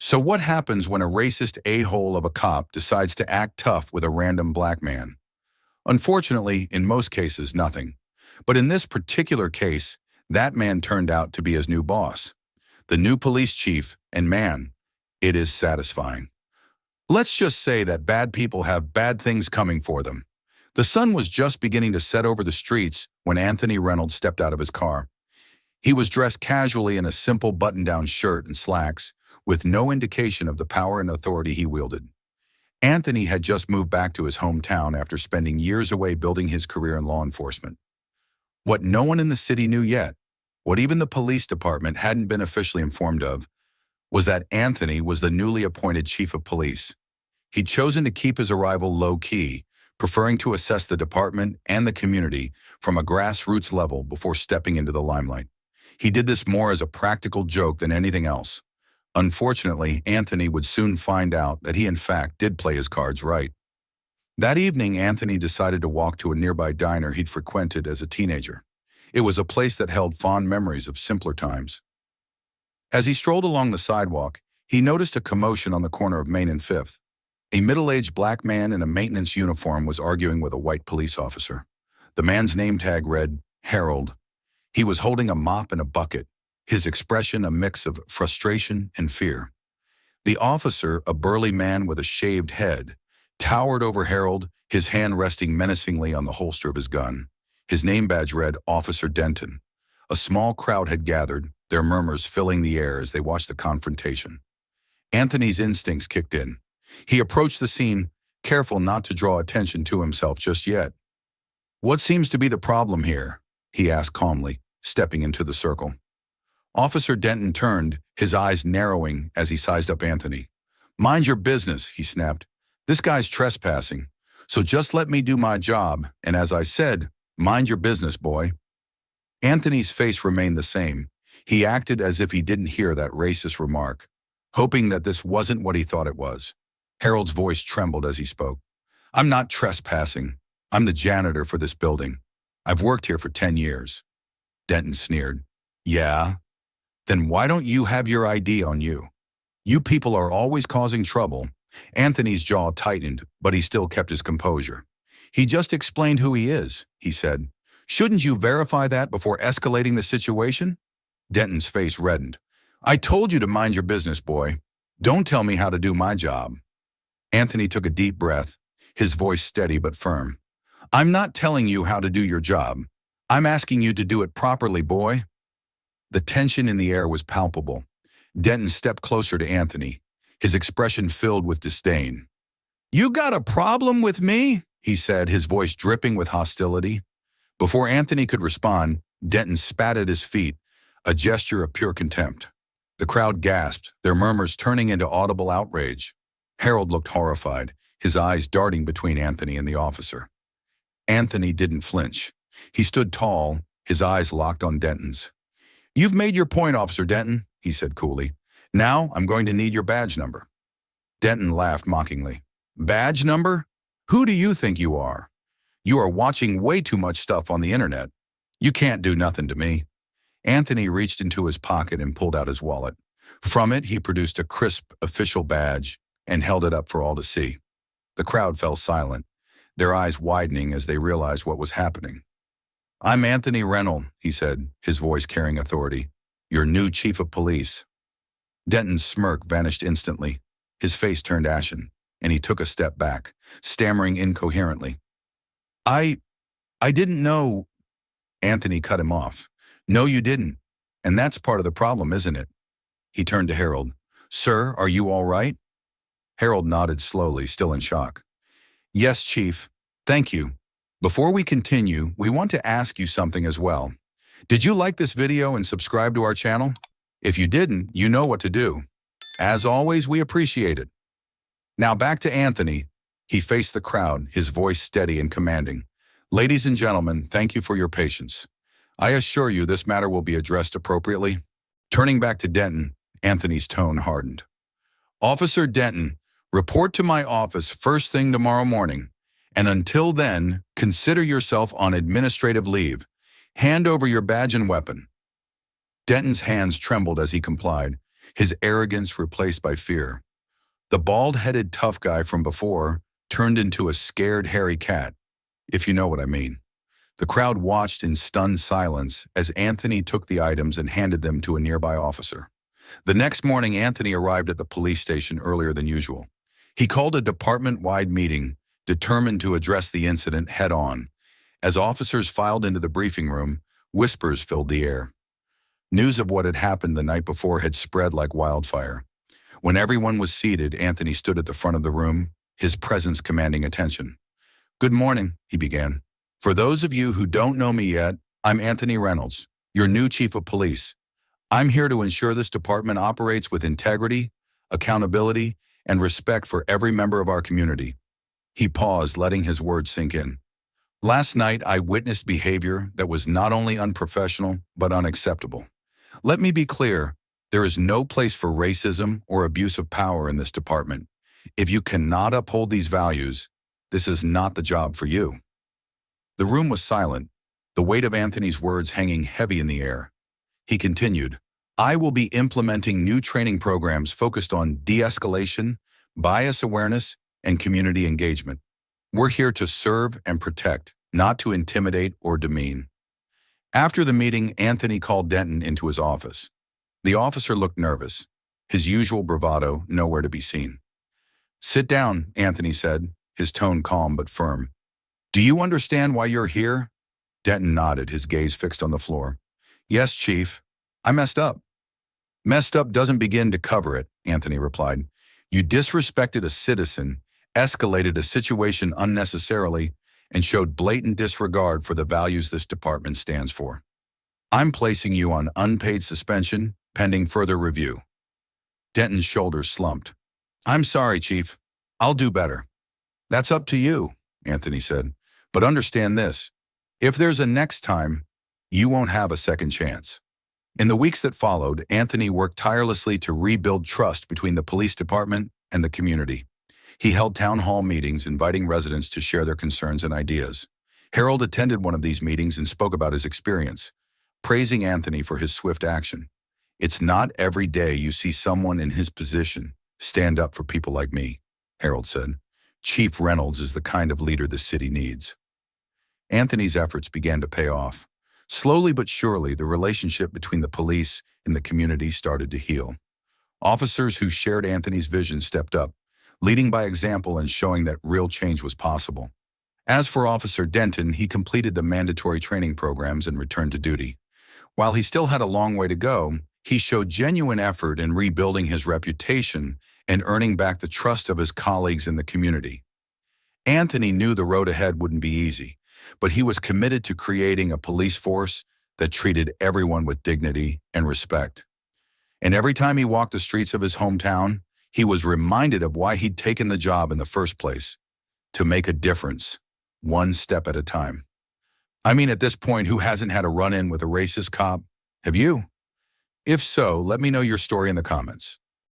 So what happens when a racist a-hole of a cop decides to act tough with a random black man? Unfortunately, in most cases, nothing. But in this particular case, that man turned out to be his new boss, the new police chief, and man, it is satisfying. Let's just say that bad people have bad things coming for them. The sun was just beginning to set over the streets when Anthony Reynolds stepped out of his car. He was dressed casually in a simple button-down shirt and slacks, with no indication of the power and authority he wielded. Anthony had just moved back to his hometown after spending years away building his career in law enforcement. What no one in the city knew yet, what even the police department hadn't been officially informed of, was that Anthony was the newly appointed chief of police. He'd chosen to keep his arrival low-key, preferring to assess the department and the community from a grassroots level before stepping into the limelight. He did this more as a practical joke than anything else. Unfortunately, Anthony would soon find out that he in fact did play his cards right. That evening, Anthony decided to walk to a nearby diner he'd frequented as a teenager. It was a place that held fond memories of simpler times. As he strolled along the sidewalk, he noticed a commotion on the corner of Main and Fifth. A middle-aged black man in a maintenance uniform was arguing with a white police officer. The man's name tag read, Harold. He was holding a mop and a bucket, his expression a mix of frustration and fear. The officer, a burly man with a shaved head, towered over Harold, his hand resting menacingly on the holster of his gun. His name badge read Officer Denton. A small crowd had gathered, their murmurs filling the air as they watched the confrontation. Anthony's instincts kicked in. He approached the scene, careful not to draw attention to himself just yet. "What seems to be the problem here?" he asked calmly, stepping into the circle. Officer Denton turned, his eyes narrowing as he sized up Anthony. "Mind your business," he snapped. "This guy's trespassing, so just let me do my job, and as I said, mind your business, boy." Anthony's face remained the same. He acted as if he didn't hear that racist remark, hoping that this wasn't what he thought it was. Harold's voice trembled as he spoke. "I'm not trespassing. I'm the janitor for this building. I've worked here for 10 years. Denton sneered. "Yeah? Then why don't you have your ID on you? You people are always causing trouble." Anthony's jaw tightened, but he still kept his composure. "He just explained who he is," he said. "Shouldn't you verify that before escalating the situation?" Denton's face reddened. "I told you to mind your business, boy. Don't tell me how to do my job." Anthony took a deep breath, his voice steady but firm. "I'm not telling you how to do your job. I'm asking you to do it properly, boy." The tension in the air was palpable. Denton stepped closer to Anthony, his expression filled with disdain. "You got a problem with me?" he said, his voice dripping with hostility. Before Anthony could respond, Denton spat at his feet, a gesture of pure contempt. The crowd gasped, their murmurs turning into audible outrage. Harold looked horrified, his eyes darting between Anthony and the officer. Anthony didn't flinch. He stood tall, his eyes locked on Denton's. "You've made your point, Officer Denton," he said coolly. "Now I'm going to need your badge number." Denton laughed mockingly. "Badge number? Who do you think you are? You are watching way too much stuff on the internet. You can't do nothing to me." Anthony reached into his pocket and pulled out his wallet. From it, he produced a crisp official badge and held it up for all to see. The crowd fell silent, their eyes widening as they realized what was happening. "I'm Anthony Reynolds," he said, his voice carrying authority. "Your new chief of police." Denton's smirk vanished instantly. His face turned ashen, and he took a step back, stammering incoherently. I didn't know." Anthony cut him off. "No, you didn't. And that's part of the problem, isn't it?" He turned to Harold. "Sir, are you all right?" Harold nodded slowly, still in shock. "Yes, Chief. Thank you. Before we continue, we want to ask you something as well. Did you like this video and subscribe to our channel? If you didn't, you know what to do. As always, we appreciate it." Now back to Anthony. He faced the crowd, his voice steady and commanding. "Ladies and gentlemen, thank you for your patience. I assure you this matter will be addressed appropriately." Turning back to Denton, Anthony's tone hardened. "Officer Denton, report to my office first thing tomorrow morning. And until then, consider yourself on administrative leave. Hand over your badge and weapon." Denton's hands trembled as he complied, his arrogance replaced by fear. The bald-headed tough guy from before turned into a scared hairy cat, if you know what I mean. The crowd watched in stunned silence as Anthony took the items and handed them to a nearby officer. The next morning, Anthony arrived at the police station earlier than usual. He called a department-wide meeting, determined to address the incident head-on. As officers filed into the briefing room, whispers filled the air. News of what had happened the night before had spread like wildfire. When everyone was seated, Anthony stood at the front of the room, his presence commanding attention. "Good morning," he began. "For those of you who don't know me yet, I'm Anthony Reynolds, your new chief of police. I'm here to ensure this department operates with integrity, accountability, and respect for every member of our community." He paused, letting his words sink in. "Last night, I witnessed behavior that was not only unprofessional, but unacceptable. Let me be clear, there is no place for racism or abuse of power in this department. If you cannot uphold these values, this is not the job for you." The room was silent, the weight of Anthony's words hanging heavy in the air. He continued, "I will be implementing new training programs focused on de-escalation, bias awareness, and community engagement. We're here to serve and protect, not to intimidate or demean." After the meeting, Anthony called Denton into his office. The officer looked nervous, his usual bravado nowhere to be seen. "Sit down," Anthony said, his tone calm but firm. "Do you understand why you're here?" Denton nodded, his gaze fixed on the floor. "Yes, Chief. I messed up." "Messed up doesn't begin to cover it," Anthony replied. "You disrespected a citizen, escalated a situation unnecessarily, and showed blatant disregard for the values this department stands for. I'm placing you on unpaid suspension, pending further review." Denton's shoulders slumped. "I'm sorry, Chief. I'll do better." "That's up to you," Anthony said. "But understand this. If there's a next time, you won't have a second chance." In the weeks that followed, Anthony worked tirelessly to rebuild trust between the police department and the community. He held town hall meetings, inviting residents to share their concerns and ideas. Harold attended one of these meetings and spoke about his experience, praising Anthony for his swift action. "It's not every day you see someone in his position stand up for people like me," Harold said. "Chief Reynolds is the kind of leader the city needs." Anthony's efforts began to pay off. Slowly but surely, the relationship between the police and the community started to heal. Officers who shared Anthony's vision stepped up, leading by example and showing that real change was possible. As for Officer Denton, he completed the mandatory training programs and returned to duty. While he still had a long way to go, he showed genuine effort in rebuilding his reputation and earning back the trust of his colleagues in the community. Anthony knew the road ahead wouldn't be easy, but he was committed to creating a police force that treated everyone with dignity and respect. And every time he walked the streets of his hometown, he was reminded of why he'd taken the job in the first place: to make a difference, one step at a time. I mean, at this point, who hasn't had a run-in with a racist cop? Have you? If so, let me know your story in the comments.